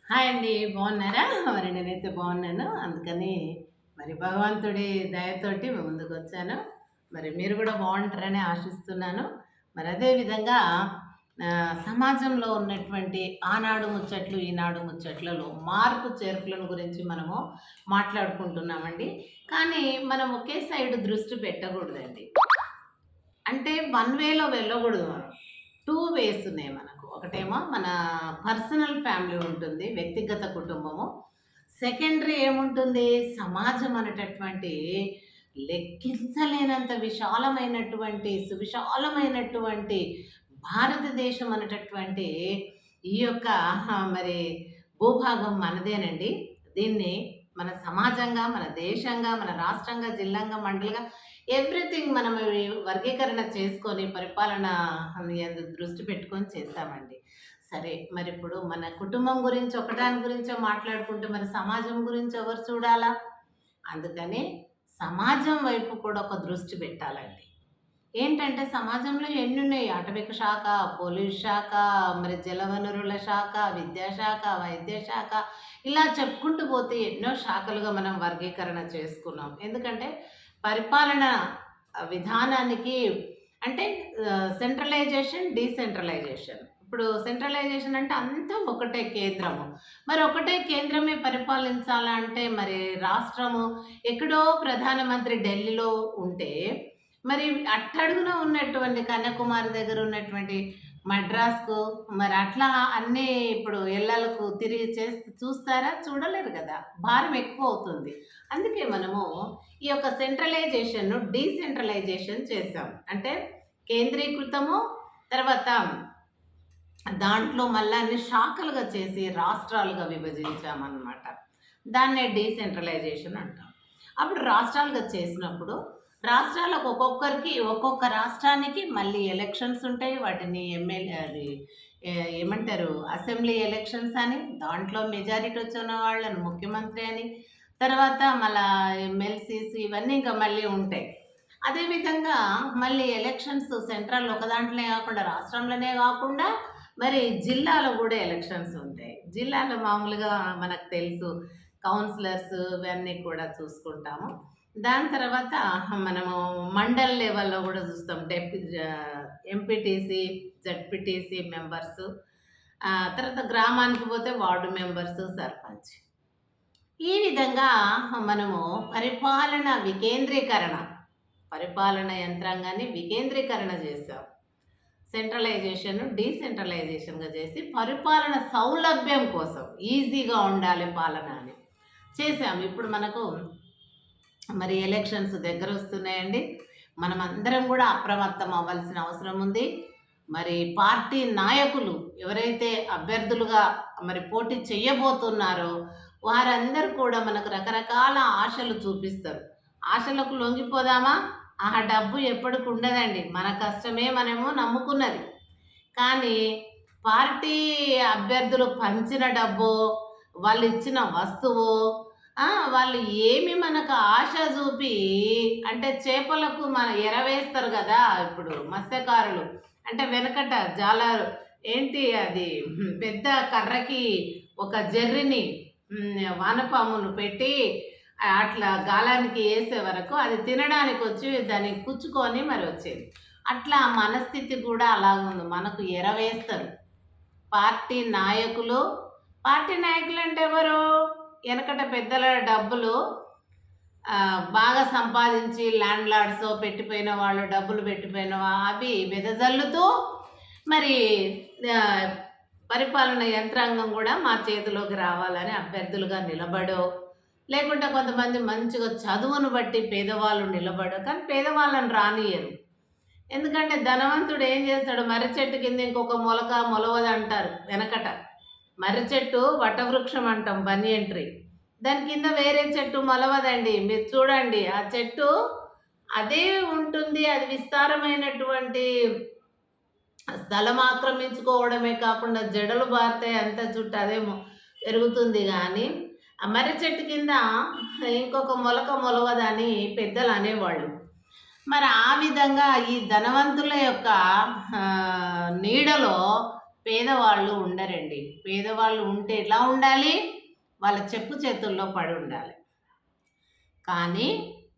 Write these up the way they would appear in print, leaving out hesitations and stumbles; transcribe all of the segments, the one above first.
Hi అండి. బాగున్నారా? మరి నేనైతే బాగున్నాను. అందుకని మరి భగవంతుడి దయతోటి మీ ముందుకొచ్చాను. మరి మీరు కూడా బాగుంటారని ఆశిస్తున్నాను. మరి అదే విధంగా సమాజంలో ఉన్నటువంటి ఆనాడు ముచ్చట్లు, ఈనాడు ముచ్చట్లలో మార్పు చేర్పులను గురించి మనము మాట్లాడుకుంటున్నామండి. కానీ మనం ఒకే సైడ్ దృష్టి పెట్టకూడదండి. అంటే వన్ వేలో వెళ్ళకూడదు మనం. 2 వేస్ ఉన్నాయి మనకు. ఒకటేమో మన పర్సనల్ ఫ్యామిలీ ఉంటుంది, వ్యక్తిగత కుటుంబము. సెకండరీ ఏముంటుంది? సమాజం అనేటటువంటి లెక్కించలేనంత విశాలమైనటువంటి, సువిశాలమైనటువంటి భారతదేశం అనేటటువంటి ఈ యొక్క మరి భూభాగం మనదేనండి. దీన్ని మన సమాజంగా, మన దేశంగా, మన రాష్ట్రంగా, జిల్లాంగా, మండలంగా ఎవ్రీథింగ్ మనం వర్గీకరణ చేసుకొని పరిపాలన యందు దృష్టి పెట్టుకొని చేస్తామండి. సరే, మరి ఇప్పుడు మన కుటుంబం గురించి ఒకదాని గురించో మాట్లాడుకుంటే మరి సమాజం గురించి ఎవరు చూడాలా? అందుకని సమాజం వైపు కూడా ఒక దృష్టి పెట్టాలండి. ఏంటంటే సమాజంలో ఎన్నున్నాయి? ఆటవిక శాఖ, పోలీస్ శాఖ, మరి జలవనరుల శాఖ, విద్యాశాఖ, వైద్య శాఖ, ఇలా చెప్పుకుంటూ పోతే ఎన్నో శాఖలుగా మనం వర్గీకరణ చేసుకున్నాం. ఎందుకంటే పరిపాలన విధానానికి అంటే సెంట్రలైజేషన్, డీసెంట్రలైజేషన్. ఇప్పుడు సెంట్రలైజేషన్ అంటే అంతా ఒకటే కేంద్రము. మరి ఒకటే కేంద్రమే పరిపాలించాలంటే మరి రాష్ట్రము ఎక్కడో ప్రధానమంత్రి ఢిల్లీలో ఉంటే మరి అట్టడుగున ఉన్నటువంటి కన్యాకుమారి దగ్గర ఉన్నటువంటి మద్రాస్కు మరి అట్లా అన్నీ ఇప్పుడు ఇళ్ళకు తిరిగి చూస్తారా? చూడలేరు కదా, భారం ఎక్కువ అవుతుంది. అందుకే మనము ఈ యొక్క సెంట్రలైజేషన్ను డీసెంట్రలైజేషన్ చేసాం. అంటే కేంద్రీకృతము, తర్వాత దాంట్లో మళ్ళీ అన్ని శాఖలుగా చేసి రాష్ట్రాలుగా విభజించామన్నమాట. దాన్నే డీసెంట్రలైజేషన్ అంటాం. అప్పుడు రాష్ట్రాలుగా చేసినప్పుడు రాష్ట్రాలకు ఒక్కొక్కరికి ఒక్కొక్క రాష్ట్రానికి మళ్ళీ ఎలక్షన్స్ ఉంటాయి. వాటిని అది ఏమంటారు, అసెంబ్లీ ఎలక్షన్స్ అని, దాంట్లో మెజారిటీ వచ్చిన వాళ్ళని ముఖ్యమంత్రి అని, తర్వాత మళ్ళా ఎమ్మెల్సీస్ ఇవన్నీ ఇంకా మళ్ళీ ఉంటాయి. అదేవిధంగా మళ్ళీ ఎలక్షన్స్ సెంట్రల్ ఒక దాంట్లోనే కాకుండా రాష్ట్రంలోనే కాకుండా మరి జిల్లాలో కూడా ఎలక్షన్స్ ఉంటాయి. జిల్లాలో మామూలుగా మనకు తెలుసు కౌన్సిలర్స్ ఇవన్నీ కూడా చూసుకుంటాము. దాని తర్వాత మనము మండల్ లెవెల్లో కూడా చూస్తాం. ఎంపీటీసీ, జడ్పీటీసీ మెంబర్సు, తర్వాత గ్రామానికి పోతే వార్డు మెంబర్సు, సర్పంచ్. ఈ విధంగా మనము పరిపాలన యంత్రాంగాన్ని వికేంద్రీకరణ చేసాం. సెంట్రలైజేషన్ డీసెంట్రలైజేషన్గా చేసి పరిపాలన సౌలభ్యం కోసం ఈజీగా ఉండాలి పాలన అని చేసాం. ఇప్పుడు మనకు మరి ఎలక్షన్స్ దగ్గర వస్తున్నాయండి. మనం అందరం కూడా అప్రమత్తం అవ్వాల్సిన అవసరం ఉంది. మరి పార్టీ నాయకులు ఎవరైతే అభ్యర్థులుగా మరి పోటీ చేయబోతున్నారో వారందరూ కూడా మనకు రకరకాల ఆశలు చూపిస్తారు. ఆశలకు లొంగిపోదామా? ఆ డబ్బు ఎప్పటికి ఉండదండి. మన కష్టమే మనము నమ్ముకున్నది. కానీ పార్టీ అభ్యర్థులు పంచిన డబ్బు, వాళ్ళు ఇచ్చిన వస్తువు, వాళ్ళు ఏమి మనకు ఆశ చూపి అంటే చేపలకు మన ఎరవేస్తారు కదా. ఇప్పుడు మత్స్యకారులు అంటే వెనకట జాలారు ఏంటి అది పెద్ద కర్రకి ఒక జర్రిని వానపామును పెట్టి అట్లా గాలానికి వేసే వరకు అది తినడానికి వచ్చి దాన్ని కుచ్చుకొని మరి వచ్చేది. అట్లా మనస్థితి కూడా అలాగుంది. మనకు ఎరవేస్తారు పార్టీ నాయకులు. పార్టీ నాయకులు అంటే ఎవరు? వెనకట పెద్దల డబ్బులు బాగా సంపాదించి ల్యాండ్ లార్డ్స్ పెట్టిపోయిన వాళ్ళు, డబ్బులు పెట్టిపోయిన అవి వెదజల్లుతూ మరి పరిపాలన యంత్రాంగం కూడా మా చేతిలోకి రావాలని అభ్యర్థులుగా నిలబడో, లేకుంటే కొంతమంది మంచిగా చదువును బట్టి పేదవాళ్ళు నిలబడో, కానీ పేదవాళ్ళని రానియరు. ఎందుకంటే ధనవంతుడు ఏం చేస్తాడు? మర్రి చెట్టు కింద ఇంకొక మొలక మొలవదు అంటారు. వెనకట మర్రి చెట్టు వటవృక్షం అంటాం, బనియన్ ట్రీ. దాని కింద వేరే చెట్టు మొలవదండి. మీరు చూడండి, ఆ చెట్టు అదే ఉంటుంది. అది విస్తారమైనటువంటి స్థలం ఆక్రమించుకోవడమే కాకుండా జడలు బారితే అంత చుట్టూ అదే పెరుగుతుంది. కానీ ఆ మర్రి చెట్టు కింద ఇంకొక మొలక మొలవదని పెద్దలు అనేవాళ్ళు. మరి ఆ విధంగా ఈ ధనవంతుల యొక్క నీడలో పేదవాళ్ళు ఉండరండి. పేదవాళ్ళు ఉంటే ఎలా ఉండాలి? వాళ్ళ చెప్పు చేతుల్లో పడి ఉండాలి. కానీ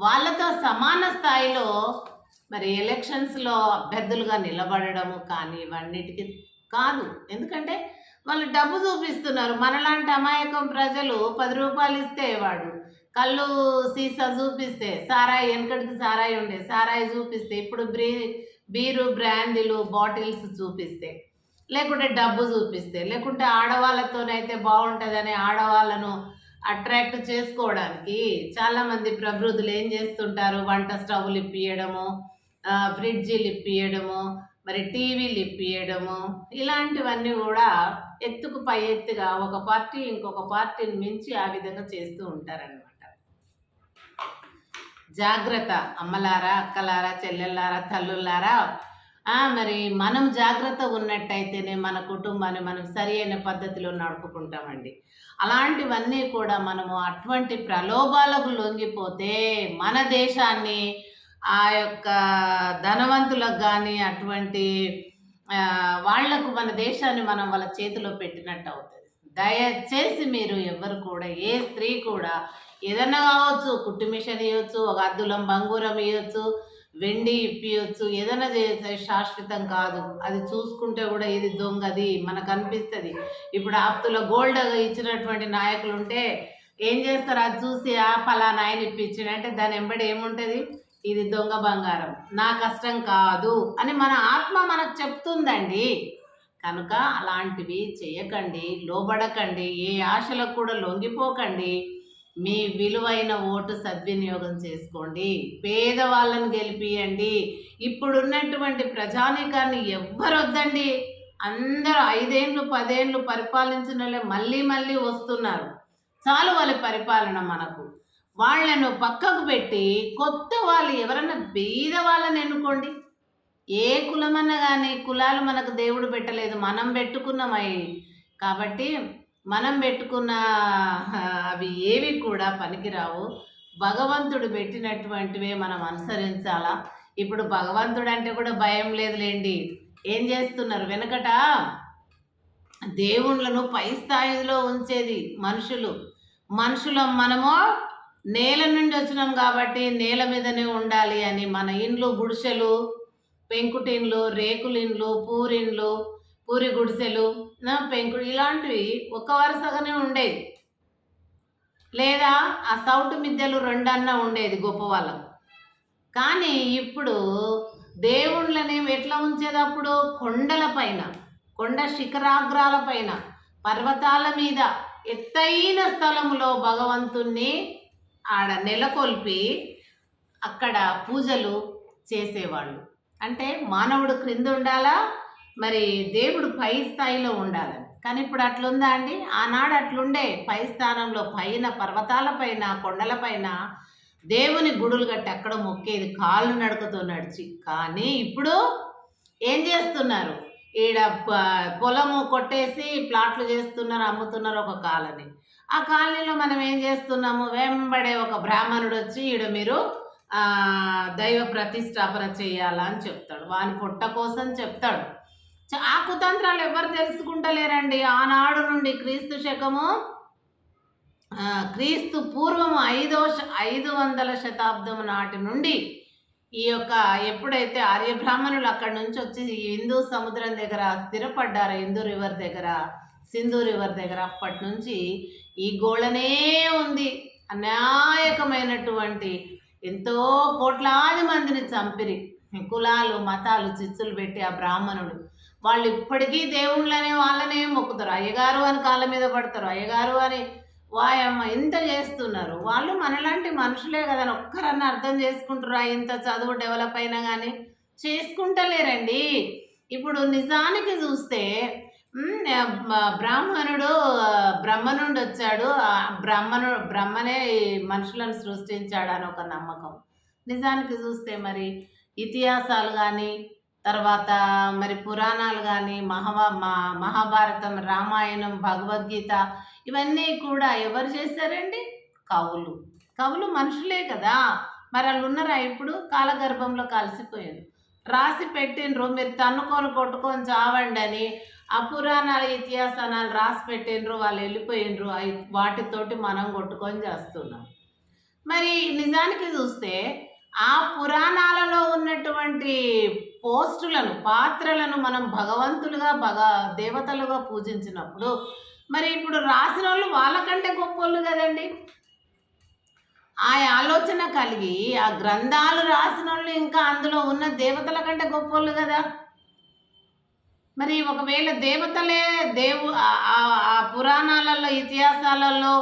వాళ్ళతో సమాన స్థాయిలో మరి ఎలక్షన్స్‌లో అభ్యర్థులుగా నిలబడడము కానీ ఇవన్నిటికి కాదు. ఎందుకంటే వాళ్ళు డబ్బు చూపిస్తున్నారు. మనలాంటి అమాయకం ప్రజలు రూ. 10 ఇస్తే వాడు కళ్ళు సీసా చూపిస్తే సారాయి వెనకటికి సారాయి ఉండే సారాయి చూపిస్తే ఇప్పుడు బీరు, బ్రాందీలు బాటిల్స్ చూపిస్తే లేకుంటే డబ్బు చూపిస్తే లేకుంటే ఆడవాళ్ళతోనైతే బాగుంటుందని ఆడవాళ్ళను అట్రాక్ట్ చేసుకోవడానికి చాలామంది ప్రబృద్ధులు ఏం చేస్తుంటారు, వంట స్టవ్లు ఇప్పియడము, ఫ్రిడ్జీలు ఇప్పియడము, మరి టీవీలు ఇప్పియడము, ఇలాంటివన్నీ కూడా ఎత్తుకు పై ఎత్తుగా ఒక పార్టీ ఇంకొక పార్టీని మించి ఆ విధంగా చేస్తూ ఉంటారనమాట. జాగ్రత్త అమ్మలారా, అక్కలారా, చెల్లెల్లారా, తల్లులారా. మరి మనం జాగ్రత్త ఉన్నట్టయితేనే మన కుటుంబాన్ని మనం సరి అయిన పద్ధతిలో నడుపుకుంటామండి. అలాంటివన్నీ కూడా మనము అటువంటి ప్రలోభాలకు లొంగిపోతే మన దేశాన్ని ఆ యొక్క ధనవంతులకు కానీ అటువంటి వాళ్లకు మన దేశాన్ని మనం వాళ్ళ చేతిలో పెట్టినట్టు అవుతుంది. దయచేసి మీరు ఎవరు కూడా ఏ స్త్రీ కూడా ఏదన్నా కావచ్చు, కుట్టు మిషన్ ఇవ్వచ్చు, ఒక అద్దులం బంగూరం ఇవ్వచ్చు, వెండి ఇప్పియొచ్చు, ఏదైనా చేయొచ్చు, శాశ్వతం కాదు. అది చూసుకుంటే కూడా ఇది దొంగది మనకు అనిపిస్తుంది. ఇప్పుడు ఆప్తులో గోల్డ్ ఇచ్చినటువంటి నాయకులు ఉంటే ఏం చేస్తారు, అది చూసి పలానా ఆయన ఇప్పించాడు అంటే దాని వెంబడి ఏముంటుంది, ఇది దొంగ బంగారం, నా కష్టం కాదు అని మన ఆత్మ మనకు చెప్తుందండి. కనుక అలాంటివి చేయకండి, లోబడకండి, ఏ ఆశలకు కూడా లొంగిపోకండి. మీ విలువైన ఓటు సద్వినియోగం చేసుకోండి, పేదవాళ్ళని గెలిపియండి. ఇప్పుడున్నటువంటి ప్రజానీకాన్ని ఎవ్వరొద్దండి. అందరూ 5 ఏళ్ళు 10 ఏళ్ళు పరిపాలించిన వాళ్ళే మళ్ళీ మళ్ళీ వస్తున్నారు. చాలు వాళ్ళ పరిపాలన మనకు. వాళ్ళను పక్కకు పెట్టి కొత్త వాళ్ళు ఎవరన్నా బీద వాళ్ళని ఎన్నుకోండి. ఏ కులమన్నా కానీ కులాలు మనకు దేవుడు పెట్టలేదు, మనం పెట్టుకున్నామై. కాబట్టి మనం పెట్టుకున్న అవి ఏవి కూడా పనికిరావు. భగవంతుడు పెట్టినటువంటివే మనం అనుసరించాలా. ఇప్పుడు భగవంతుడు అంటే కూడా భయం లేదులేండి. ఏం చేస్తున్నారు, వెనకట దేవుళ్ళను పై స్థాయిలో ఉంచేది మనుషులం. మనము నేల నుండి వచ్చినాం కాబట్టి నేల మీదనే ఉండాలి అని మన ఇండ్లు గుడిసెలు, పెంకుటిండ్లు, రేకులిండ్లు, పూరి గుడిసెలు, పెంకుడు ఇలాంటివి ఒక వరుసగానే ఉండేది. లేదా ఆ సౌటు మిద్దెలు 2 అన్నా ఉండేది గొప్ప వాళ్ళకు. కానీ ఇప్పుడు దేవుళ్ళని ఎట్లా ఉంచేది, అప్పుడు కొండల పైన, కొండ శిఖరాగ్రాల పైన, పర్వతాల మీద ఎత్తైన స్థలంలో భగవంతుణ్ణి ఆడ నెలకొల్పి అక్కడ పూజలు చేసేవాళ్ళు. అంటే మానవుడు క్రింద ఉండాలా, మరి దేవుడు పై స్థాయిలో ఉండాలని. కానీ ఇప్పుడు అట్లుందా అండి? ఆనాడు అట్లుండే, పై స్థానంలో పైన పర్వతాల పైన కొండల పైన దేవుని గుడులు కట్టి అక్కడ మొక్కేది కాళ్ళు నడకతో నడిచి. కానీ ఇప్పుడు ఏం చేస్తున్నారు, ఈడ పొలము కొట్టేసి ప్లాట్లు చేస్తున్నారు, అమ్ముతున్నారు ఒక కాలనీ. ఆ కాలనీలో మనం ఏం చేస్తున్నాము, వెంబడే ఒక బ్రాహ్మణుడు వచ్చి ఈడ మీరు దైవ ప్రతిష్టాపన చేయాలా అని చెప్తాడు, వాని పొట్ట కోసం చెప్తాడు. ఆ కుతంత్రాలు ఎవరు తెలుసుకుంటలేరండి. ఆనాడు నుండి క్రీస్తు పూర్వము 500 శతాబ్దం నాటి నుండి ఈ యొక్క ఎప్పుడైతే ఆర్యబ్రాహ్మణులు అక్కడి నుంచి వచ్చి హిందూ సముద్రం దగ్గర స్థిరపడ్డారు, సింధు రివర్ దగ్గర, అప్పటి నుంచి ఈ గోళనే ఉంది. అన్యాయకమైనటువంటి ఎంతో కోట్లాది మందిని చంపిరి, కులాలు మతాలు చిచ్చులు పెట్టి ఆ బ్రాహ్మణులు. వాళ్ళు ఇప్పటికీ దేవుళ్ళనే వాళ్ళనే మొక్కుతారు, అయ్యగారు అని కాళ్ళ మీద పడతారు, అయ్యగారు అని వాయమ్మ ఇంత చేస్తున్నారు. వాళ్ళు మనలాంటి మనుషులే కదా అని ఒక్కరన్నా అర్థం చేసుకుంటారా? ఇంత చదువు డెవలప్ అయినా కానీ చేసుకుంటలేరండి. ఇప్పుడు నిజానికి చూస్తే బ్రహ్మ నుండి వచ్చాడు, బ్రహ్మనే మనుషులను సృష్టించాడు అని ఒక నమ్మకం. నిజానికి చూస్తే మరి ఇతిహాసాలు కానీ, తర్వాత మరి పురాణాలు కానీ, మహాభారతం, రామాయణం, భగవద్గీత ఇవన్నీ కూడా ఎవరు చేశారండి? కవులు మనుషులే కదా. మరి వాళ్ళు ఉన్నారా? ఇప్పుడు కాలగర్భంలో కలిసిపోయారు. రాసి పెట్టిండ్రు. మీరు తన్నుకొని కొట్టుకొని చావండి అని ఆ పురాణాలు ఇతిహాసాలు రాసి పెట్టిండ్రు. వాళ్ళు వెళ్ళిపోయిండ్రు. అవి వాటితోటి మనం కొట్టుకొని చేస్తున్నాం. మరి నిజానికి చూస్తే ఆ పురాణాలలో ఉన్నటువంటి పోస్టులను పాత్రలను మనం భగవంతులుగా దేవతలుగా పూజించినప్పుడు మరి ఇప్పుడు రాసిన వాళ్ళు వాళ్ళకంటే గొప్పోళ్ళు కదండి. ఆ ఆలోచన కలిగి ఆ గ్రంథాలు రాసిన వాళ్ళు ఇంకా అందులో ఉన్న దేవతల కంటే గొప్పోళ్ళు కదా. మరి ఒకవేళ దేవతలే ఆ పురాణాలలో ఇతిహాసాలలో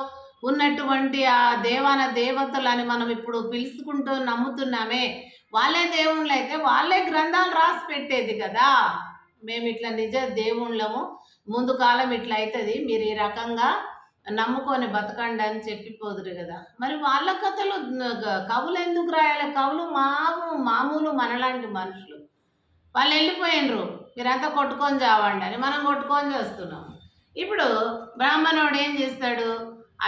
ఉన్నటువంటి ఆ దేవతలు అని మనం ఇప్పుడు పిలుచుకుంటూ నమ్ముతున్నామే, వాళ్ళే దేవుళ్ళు అయితే వాళ్ళే గ్రంథాలు రాసి పెట్టేది కదా. మేము ఇట్లా నిజ దేవుళ్ళము, ముందు కాలం ఇట్లా అవుతుంది, మీరు ఈ రకంగా నమ్ముకొని బతకండి అని చెప్పిపోదురు కదా. మరి వాళ్ళ కథలు కవులు ఎందుకు రాయాలి? కవులు మామూలు మనలాంటి మనుషులు. వాళ్ళు వెళ్ళిపోయినరు, మీరంతా కొట్టుకొని చావండి అని. మనం కొట్టుకొని చేస్తున్నాం. ఇప్పుడు బ్రాహ్మణుడు ఏం చేస్తాడు?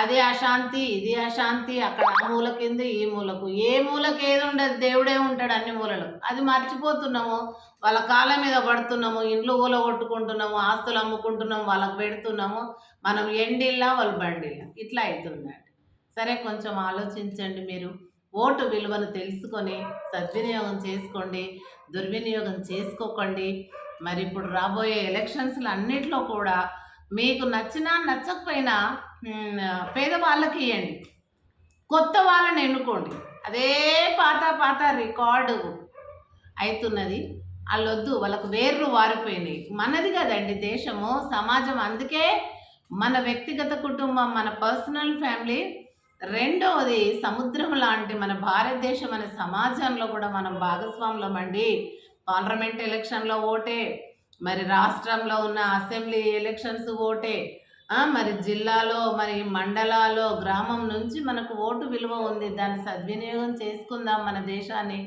అది అశాంతి, ఇది అశాంతి, అక్కడ ఆ మూలకింది, ఈ మూలకు, ఏ మూలకు ఏది ఉండదు, దేవుడే ఉంటాడు అన్ని మూలలు. అది మర్చిపోతున్నాము. వాళ్ళ కాళ్ళ మీద పడుతున్నాము, ఇండ్లు కొట్టుకుంటున్నాము, ఆస్తులు అమ్ముకుంటున్నాము, వాళ్ళకి పెడుతున్నాము. మనం ఎండిల్లా వాళ్ళు బండిల్లా, ఇట్లా అవుతుందండి. సరే, కొంచెం ఆలోచించండి. మీరు ఓటు విలువను తెలుసుకొని సద్వినియోగం చేసుకోండి, దుర్వినియోగం చేసుకోకండి. మరి ఇప్పుడు రాబోయే ఎలక్షన్స్లు అన్నిట్లో కూడా మీకు నచ్చినా నచ్చకపోయినా పేదవాళ్ళకి ఇవ్వండి, కొత్త వాళ్ళని ఎన్నుకోండి. అదే పాత రికార్డు అవుతున్నది. వాళ్ళొద్దు, వాళ్ళకు వేర్లు వారిపోయినాయి. మనది కదండి దేశము, సమాజం. అందుకే మన వ్యక్తిగత కుటుంబం, మన పర్సనల్ ఫ్యామిలీ, రెండవది సముద్రం లాంటి మన భారతదేశం అనే సమాజంలో కూడా మనం భాగస్వాములం అండి. పార్లమెంట్ ఎలక్షన్లో ఓటే, మరి రాష్ట్రంలో ఉన్న అసెంబ్లీ ఎలక్షన్స్ ఓటే, మరి జిల్లాలో, మరి మండలాల్లో, గ్రామం నుంచి మనకు ఓటు విలువ ఉంది. దాన్ని సద్వినియోగం చేసుకుందాం, మన దేశాన్ని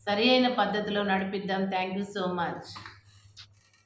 సరి అయిన పద్ధతిలో నడిపిద్దాం. Thank you so much.